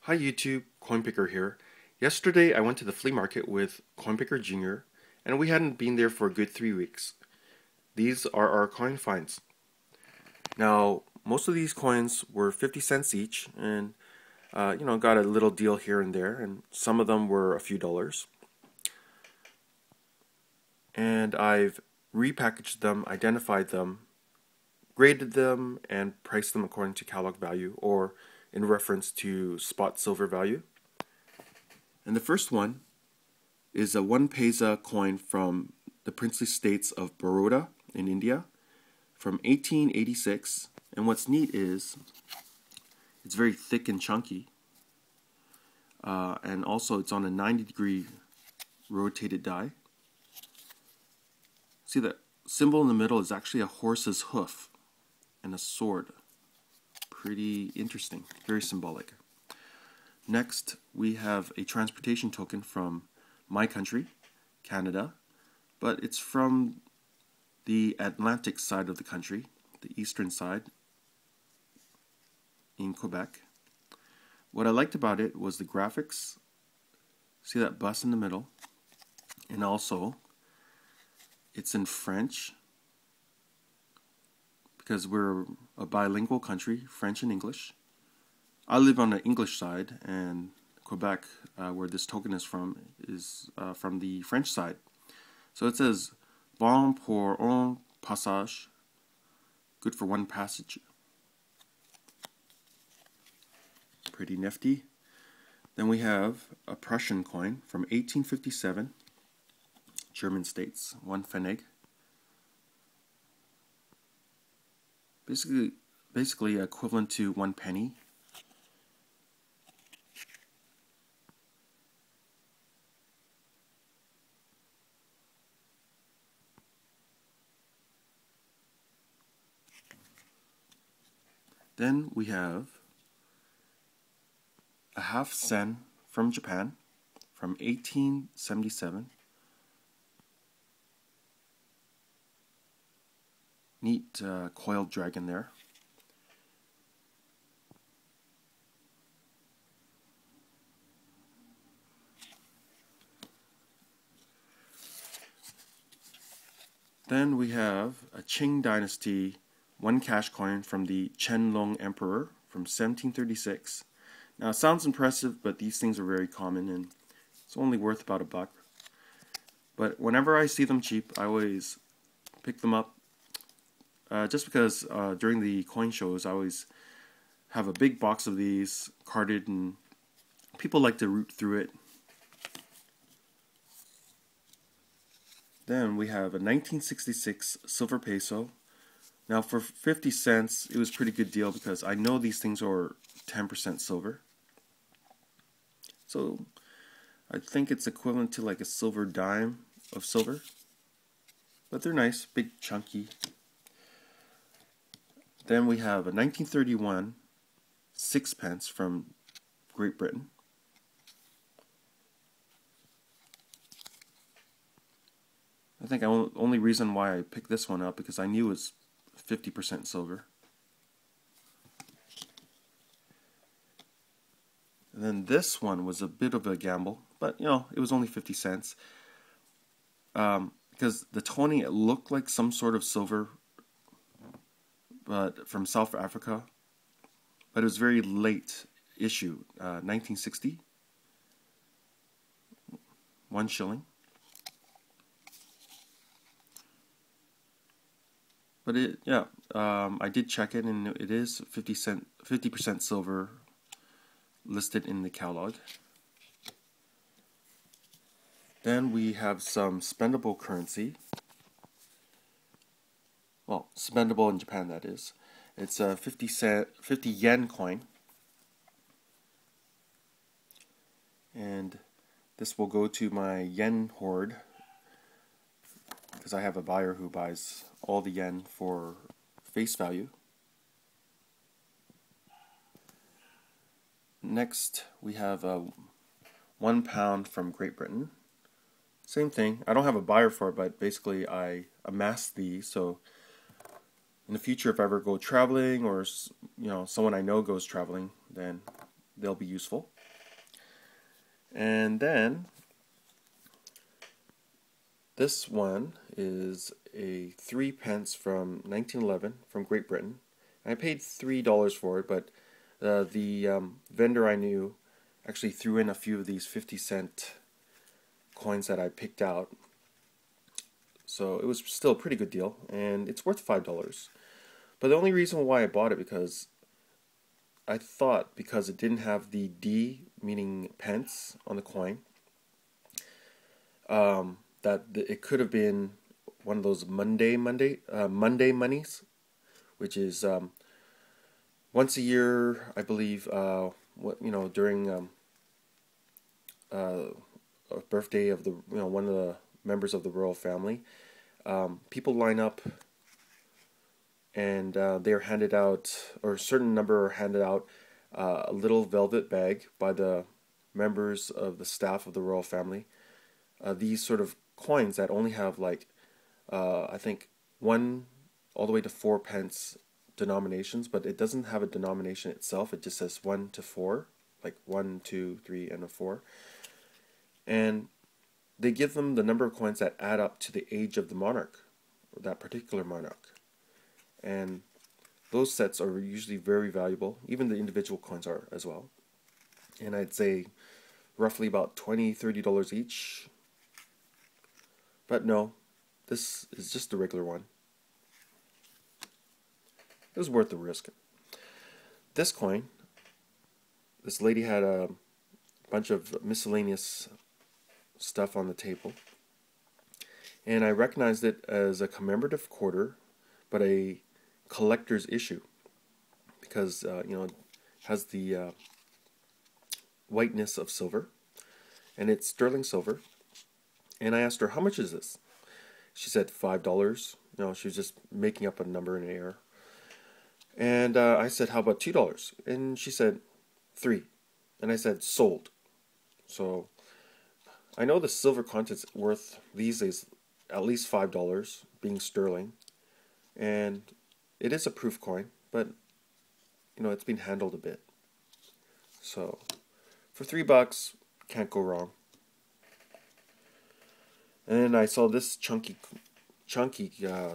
Hi YouTube, Coinpicker here. Yesterday I went to the flea market with Coinpicker Jr. and we hadn't been there for a good 3 weeks. These are our coin finds. Now, most of these coins were 50 cents each and got a little deal here and there, and some of them were a few dollars. And I've repackaged them, identified them, graded them, and priced them according to catalog value or in reference to spot silver value. And the first one is a 1 paisa coin from the princely states of Baroda in India from 1886. And what's neat is it's very thick and chunky. And also it's on a 90-degree rotated die. See, the symbol in the middle is actually a horse's hoof and a sword. Pretty interesting, very symbolic. Next, we have a transportation token from my country, Canada, but it's from the Atlantic side of the country, the eastern side, in Quebec. What I liked about it was the graphics. See that bus in the middle? And also, it's in French, because we're a bilingual country, French and English. I live on the English side, and Quebec, where this token is from the French side. So it says, bon pour un passage, good for one passage. Pretty nifty. Then we have a Prussian coin from 1857, German states, 1 Pfennig. Basically equivalent to 1 penny. Then we have a half sen from Japan from 1877. Neat coiled dragon there. Then we have a Qing Dynasty 1 cash coin from the Leung Emperor from 1736. Now it sounds impressive, but these things are very common and it's only worth about $1. But whenever I see them cheap, I always pick them up. Just because during the coin shows I always have a big box of these carded and people like to root through it. Then we have a 1966 silver peso. Now for 50 cents it was a pretty good deal because I know these things are 10% silver. So I think it's equivalent to like a silver dime of silver. But they're nice, big, chunky. Then we have a 1931 sixpence from Great Britain. I think the only reason why I picked this one up because I knew it was 50% silver. And then this one was a bit of a gamble, but it was only 50 cents. Because the toning, it looked like some sort of silver, but from South Africa, but it was very late issue, 1960, 1 shilling. But I did check it, and it is 50% silver listed in the catalog. Then we have some spendable currency. Well, spendable in Japan, that is. It's a 50 yen coin. And this will go to my yen hoard because I have a buyer who buys all the yen for face value. Next, we have a £1 from Great Britain. Same thing. I don't have a buyer for it, but basically I amassed these, so in the future, if I ever go traveling or someone I know goes traveling, then they'll be useful. And then this one is a 3 pence from 1911 from Great Britain. I paid $3 for it, but the vendor I knew actually threw in a few of these 50-cent coins that I picked out. So it was still a pretty good deal, and it's worth $5. But the only reason why I bought it because I thought because it didn't have the D, meaning pence, on the coin, that it could have been one of those Monday monies, which is once a year, I believe. During a birthday of the one of the members of the royal family, people line up and they are handed out, or a certain number are handed out, a little velvet bag by the members of the staff of the royal family. These sort of coins that only have like I think 1 all the way to 4 pence denominations, but it doesn't have a denomination itself. It just says 1 to 4, like 1, 2, 3, and a 4. And they give them the number of coins that add up to the age of the monarch, or that particular monarch. And those sets are usually very valuable. Even the individual coins are as well. And I'd say roughly about $20, $30 each. But no, this is just a regular one. It was worth the risk. This coin, this lady had a bunch of miscellaneous stuff on the table, and I recognized it as a commemorative quarter, but a collector's issue, because it has the whiteness of silver, and it's sterling silver. And I asked her, how much is this? She said $5. She was just making up a number in the air. And I said, how about $2? And she said, $3. And I said, sold. So I know the silver content's worth these days at least $5, being sterling. And it is a proof coin, but it's been handled a bit. So for $3, can't go wrong. And then I saw this chunky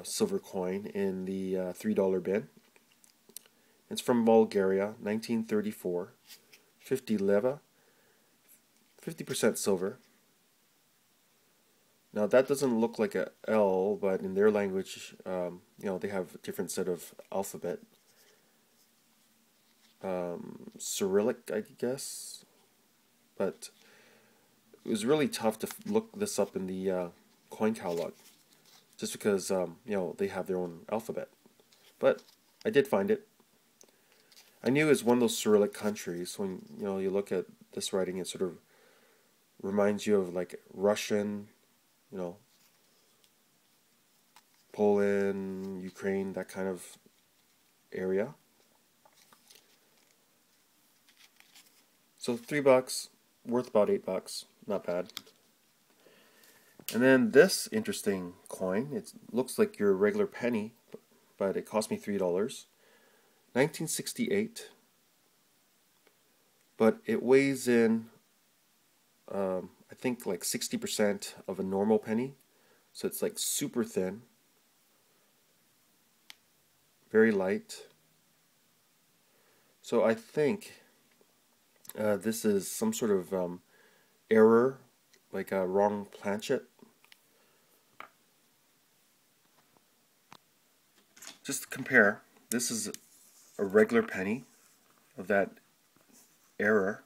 silver coin in the $3 bin. It's from Bulgaria, 1934, 50 leva, 50% silver. Now that doesn't look like a L, but in their language, they have a different set of alphabet. Cyrillic, I guess. But it was really tough to look this up in the coin catalog, just because they have their own alphabet. But I did find it. I knew it was one of those Cyrillic countries. When you look at this writing, it sort of reminds you of like Russian, Poland, Ukraine, that kind of area. So $3, worth about $8, not bad. And then this interesting coin, it looks like your regular penny, but it cost me $3. 1968, but it weighs in, I think like 60% of a normal penny, so it's like super thin, very light. So I think this is some sort of error, like a wrong planchet. Just to compare, this is a regular penny of that error.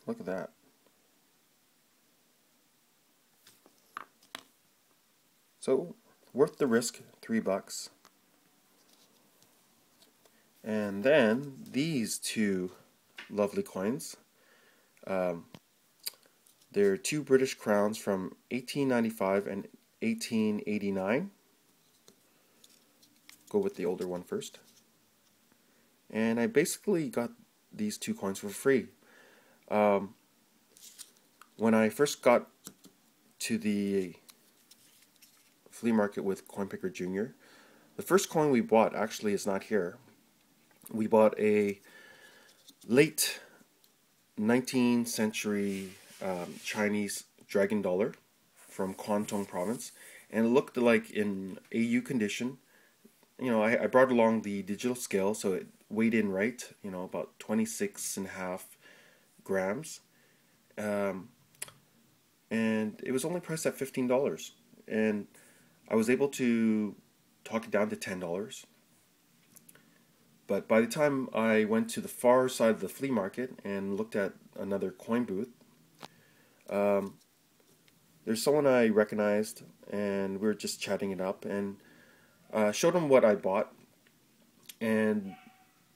Look at that. So worth the risk, $3. And then these two lovely coins. They're 2 British crowns from 1895 and 1889. Go with the older one first. And I basically got these 2 coins for free. When I first got to the flea market with Coinpicker Jr. The first coin we bought actually is not here. We bought a late 19th century Chinese dragon dollar from Kwantung province, and it looked like in AU condition. You know, I brought along the digital scale, so it weighed in right, you know, about 26.5 grams. And it was only priced at $15. And I was able to talk it down to $10. But by the time I went to the far side of the flea market and looked at another coin booth, there's someone I recognized, and we were just chatting it up, and showed him what I bought, and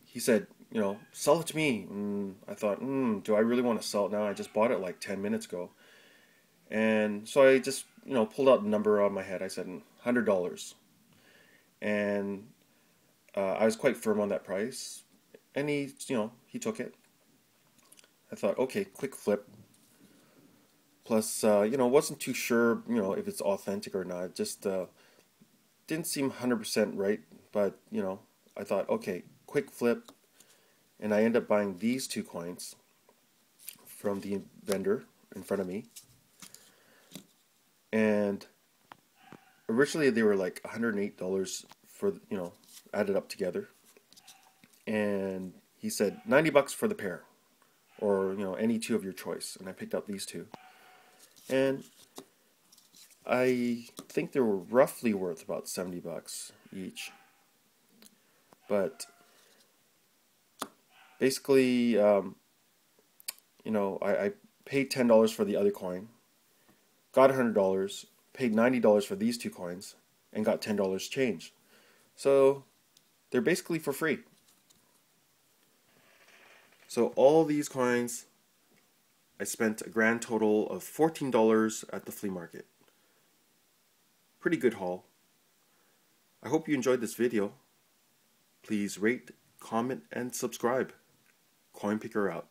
he said, you know, sell it to me. And I thought, do I really want to sell it now? I just bought it like 10 minutes ago. And so I just, you know, pulled out the number on my head. I said $100. And I was quite firm on that price. And he, you know, he took it. I thought, okay, quick flip. Plus, you know, wasn't too sure, you know, if it's authentic or not. It just didn't seem 100% right. But, you know, I thought, okay, quick flip. And I ended up buying these two coins from the vendor in front of me. And originally they were like $108 for, you know, added up together. And he said $90 for the pair, or, you know, any two of your choice. And I picked up these two. And I think they were roughly worth about $70 each. But basically, you know, I paid $10 for the other coin, got $100, paid $90 for these two coins, and got $10 change. So they're basically for free. So all these coins, I spent a grand total of $14 at the flea market. Pretty good haul. I hope you enjoyed this video. Please rate, comment, and subscribe. Coinpicker out.